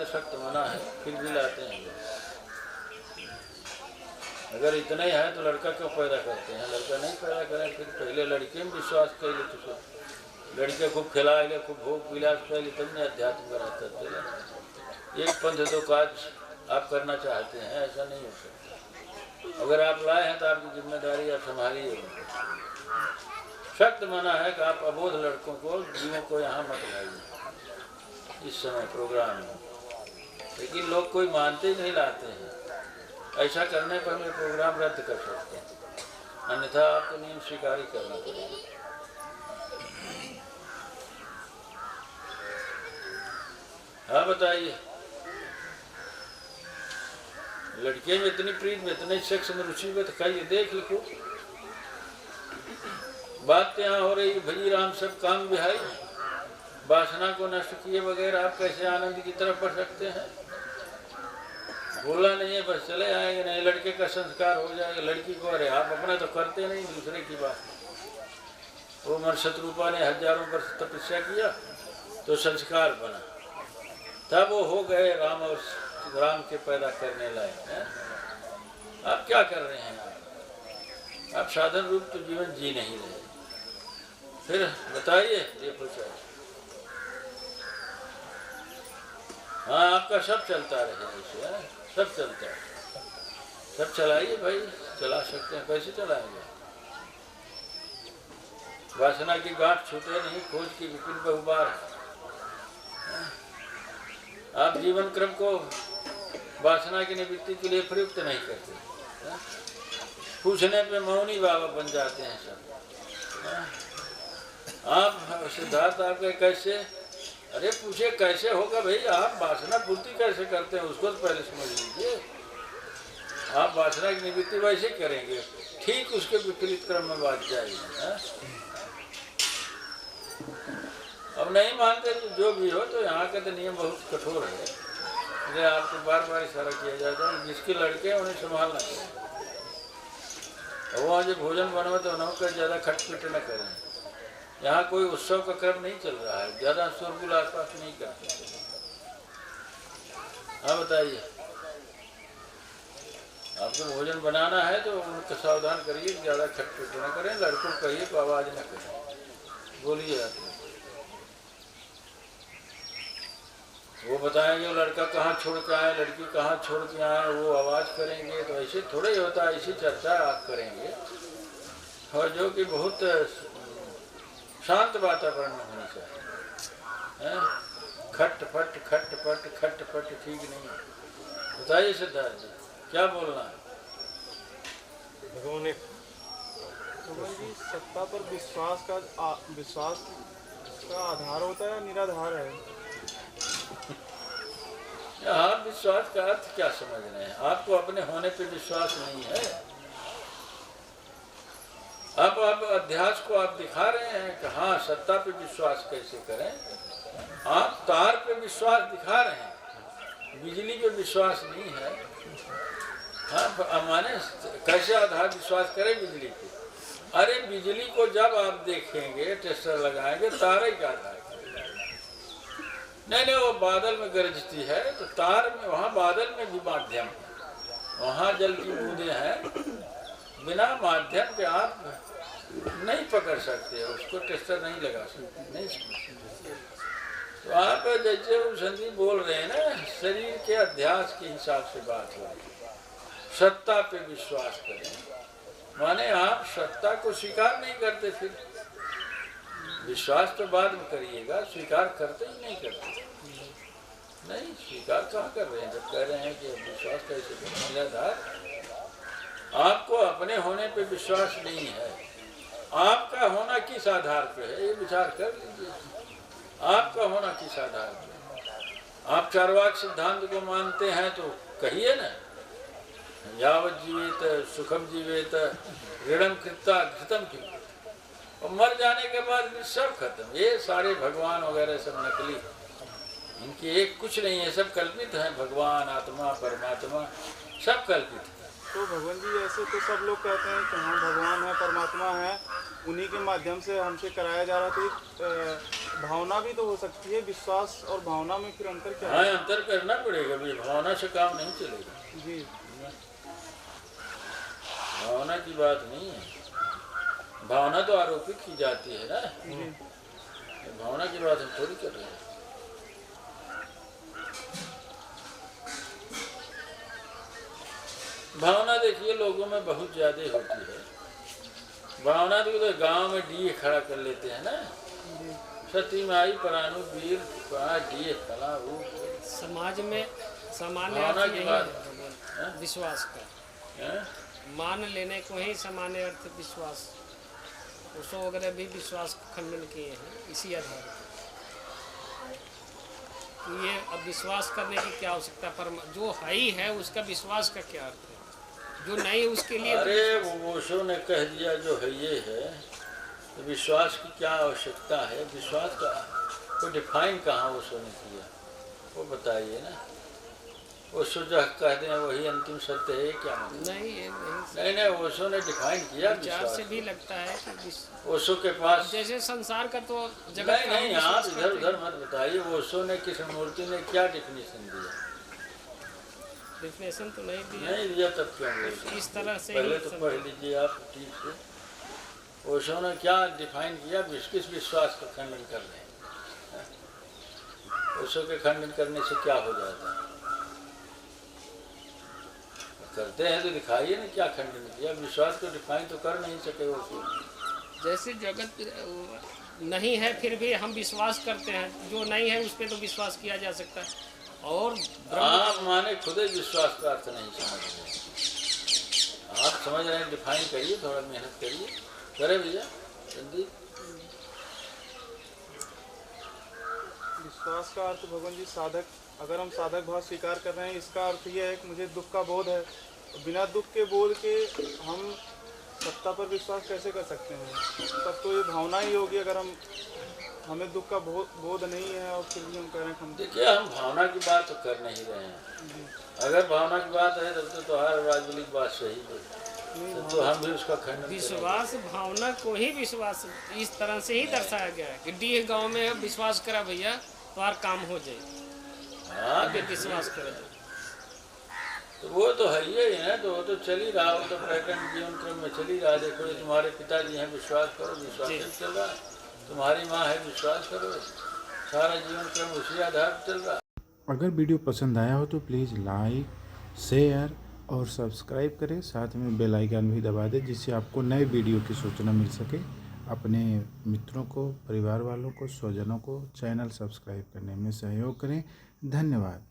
से सख्त मना है, फिर भी लाते हैं लोग। अगर इतना ही है तो लड़का क्यों पैदा करते हैं? लड़का नहीं पैदा करें, फिर पहले लड़के में विश्वास कर ले, तो लड़के खूब खिला ले, खूब भोग विलास कर ले, तब नहीं अध्यात्म बनाता चले। एक पंथ दो काज आप करना चाहते हैं, ऐसा नहीं हो सकता। अगर आप लाए हैं तो आपकी जिम्मेदारी आप संभालिए। सख्त मना है कि आप अबोध लड़कों को, जीवों को यहाँ मत लाइए इस समय प्रोग्राम में। लेकिन लोग कोई मानते ही नहीं, लाते हैं। ऐसा करने पर मैं प्रोग्राम रद्द कर सकता हूँ, अन्यथा आपको नियम स्वीकार ही करना पड़ेगा। हाँ बताइए, लड़के में इतनी प्रीत में, इतने सेक्स में रुचि में, तो खाइए देख लिखो। बात यहाँ हो रही भजी राम सब काम बिहारी, वासना को नष्ट किए बगैर आप कैसे आनंद की तरफ बढ़ सकते हैं? बोला नहीं है बस चले आएंगे, नहीं लड़के का संस्कार हो जाएगा, लड़की को। अरे आप अपना तो करते नहीं, दूसरे की बात। वो मन शत्रुपा ने हजारों वर्ष तपस्या किया तो संस्कार बना, तब वो हो गए राम और राम के पैदा करने लायक हैं। आप क्या कर रहे हैं? आप साधन रूप तो जीवन जी नहीं रहे। फिर बताइए, ये पूछा। हाँ आपका सब चलता रहे ऐसे, सब चलता है, सब चलाइए भाई, चला सकते हैं। कैसे चलाएंगे? वासना की गांठ छूटे नहीं, खोज की विपिन बहुबार है। आप जीवन क्रम को वासना की निवृत्ति के लिए प्रयुक्त नहीं करते। पूछने पे मौनी बाबा बन जाते हैं सब। आप सिद्धार्थ आपके कैसे? अरे पूछे कैसे होगा भाई? आप वासना पूर्ति कैसे करते हैं उसको तो पहले समझ लीजिए। आप वासना की निवृत्ति वैसे करेंगे, ठीक उसके विपरीत क्रम में बात जाएगी। अब नहीं मानते तो जो भी हो, तो यहाँ का तो नियम बहुत कठोर है। इसलिए आपको बार बार इशारा किया जाता है, जिसके लड़के हैं उन्हें संभालना चाहिए। और वहाँ जो भोजन बनवा तो उन्होंने ज़्यादा खटपट न करें। यहाँ कोई उत्सव का क्रम नहीं चल रहा है, ज़्यादा शोरगुल आसपास नहीं करते। हाँ बताइए, आपको भोजन बनाना है तो उनको सावधान करिए, ज़्यादा खटपट न करें। लड़कों को कहिए तो आवाज़ न करें। बोलिए आप। वो बताएंगे लड़का कहाँ छोड़ के आए, लड़की कहाँ छोड़ के आए, वो आवाज़ करेंगे। तो ऐसे थोड़े ही होता है, ऐसी चर्चा आप करेंगे। और जो कि बहुत शांत वातावरण में होनी चाहिए। खटपट ठीक नहीं है। बताइए सिद्धार्थ जी, क्या बोलना है? भगवान जी, सत्ता पर विश्वास का आधार होता है या निराधार है? आप विश्वास का अर्थ क्या समझ रहे हैं? आपको अपने होने पे विश्वास नहीं है। अब अध्यास को आप दिखा रहे हैं कि हाँ सत्ता पे विश्वास कैसे करें। आप तार पे विश्वास दिखा रहे हैं, बिजली पे विश्वास नहीं है। हाँ माने कैसे आधार विश्वास करें बिजली पे? अरे बिजली को जब आप देखेंगे, टेस्टर लगाएंगे, तारे का आधार। नहीं वो बादल में गरजती है तो तार में, वहाँ बादल में भी माध्यम है, वहाँ जल की बूंदें हैं। बिना माध्यम के आप नहीं पकड़ सकते, उसको टेस्टर नहीं लगा सकते, नहीं समझ। तो आप जैसे वो संदीप बोल रहे हैं ना, शरीर के अध्यास के हिसाब से बात हो रही है। सत्ता पे विश्वास करें माने आप सत्ता को स्वीकार नहीं करते। फिर विश्वास तो बाद में करिएगा, स्वीकार करते ही नहीं करते। नहीं स्वीकार कहाँ कर रहे हैं जब कह रहे हैं कि विश्वास कैसे करें? आपको अपने होने पे विश्वास नहीं है, आपका होना किस आधार पे है ये विचार कर लीजिए। आपका होना किस आधार पे? आप चार्वाक सिद्धांत को मानते हैं तो कहिए ना, यावत जीवेत सुखम जीवेत ऋणम कृता घृतम की। और मर जाने के बाद भी सब खत्म। ये सारे भगवान वगैरह सब नकली, इनकी एक कुछ नहीं है, सब कल्पित है। भगवान आत्मा परमात्मा सब कल्पित है। तो भगवान जी ऐसे तो सब लोग कहते हैं कि हम भगवान है परमात्मा है, उन्हीं के माध्यम से हमसे कराया जा रहा है। तो भावना भी तो हो सकती है, विश्वास और भावना में फिर अंतर क्या हाँ, है? अंतर करना पड़ेगा भी, भावना से काम नहीं चलेगा। जी भावना की बात नहीं है, भावना तो आरोपित की जाती है ना, जी भावना की बात हम थोड़ी कर रहे हैं। भावना देखिए लोगों में बहुत ज्यादा होती है। भावना तो गांव में डीए खड़ा कर लेते हैं ना, जी सती माई परानु वीर डीए खड़ा वो समाज में सामान्य भावना अर्थ की यही बात है है। विश्वास का, हैं? मान लेने को ही सामान्य अर्थ विश्वास। ओशो वगैरह भी विश्वास का खंडन किए हैं इसी आधार पर। तो ये अब विश्वास करने की क्या आवश्यकता, पर जो है ही है उसका विश्वास का क्या अर्थ है, जो नहीं उसके लिए तो अरे वो ओशो ने कह दिया जो है ये है, तो विश्वास की क्या आवश्यकता है? विश्वास का तो डिफाइन कहाँ ओशो ने किया, वो बताइए ना। ओशो जो कह दें वही अंतिम सत्य है, क्या मतलब? नहीं, ये नहीं नहीं नहीं, ओशो ने डिफाइन किया विचार विश्वास से भी को। लगता है कि ओशो के पास जैसे संसार का तो जगत नहीं का हम नहीं, आप विश्वास इधर करते उधर हैं। मत बताइए। ओशो ने कृष्णमूर्ति ने क्या डिफिनेशन दिया? डिफिनेशन तो नहीं दिया, नहीं दिया तब क्यों बोलते? इस तरह से पहले ही तो समझो। पढ़ लीजिए आप ठीक से। ओशो ने क्या डिफाइन किया, किस विश्वास का खंडन कर रहे हैं? ओशो के खंडन करने से क्या हो जाता है? करते हैं तो दिखाइए ना क्या खंडन किया। विश्वास को डिफाइन तो कर नहीं सके ओशो। जैसे जगत नहीं है फिर भी हम विश्वास करते हैं, जो नहीं है उस पर तो विश्वास किया जा सकता है। और आप माने खुद ही विश्वास का अर्थ नहीं समझ रहे। आप समझ रहे हैं, डिफाइन करिए, थोड़ा मेहनत करिए। करे भैया जल्दी। विश्वास का अर्थ भगवान जी साधक, अगर हम साधक भाव स्वीकार कर रहे हैं, इसका अर्थ ये है कि मुझे दुख का बोध है, बिना दुख के बोध के हम सत्ता पर विश्वास कैसे कर सकते हैं? तब तो ये भावना ही होगी। अगर हमें दुख का बोध नहीं है और फिर भी हम कह रहे हैं कि हम देखिए, हम भावना की बात तो कर नहीं रहे हैं। अगर भावना की बात है तब तो हर राजवली की बात सही है, तो हम भी उसका खंडन करेंगे। विश्वास भावना को ही विश्वास इस तरह से ही दर्शाया गया है कि डीह गांव में विश्वास करा भैया तो हर काम हो जाए, हाँ अब विश्वास करा जाए। तो वो तो है ही है, तो वो तो चल ही रहा, वो तो पर्यटन जीवन क्रम में चल ही रहा। देखो ये तुम्हारे पिताजी हैं, विश्वास करो, विश्वास जी। से चल रहा है। तुम्हारी माँ है, विश्वास करो, सारा जीवन क्रम उसी आधार पर चल रहा है। अगर वीडियो पसंद आया हो तो प्लीज़ लाइक, शेयर और सब्सक्राइब करें। साथ में बेल आइकन भी दबा दें, जिससे आपको नए वीडियो की सूचना मिल सके। अपने मित्रों को, परिवार वालों को, स्वजनों को चैनल सब्सक्राइब करने में सहयोग करें। धन्यवाद।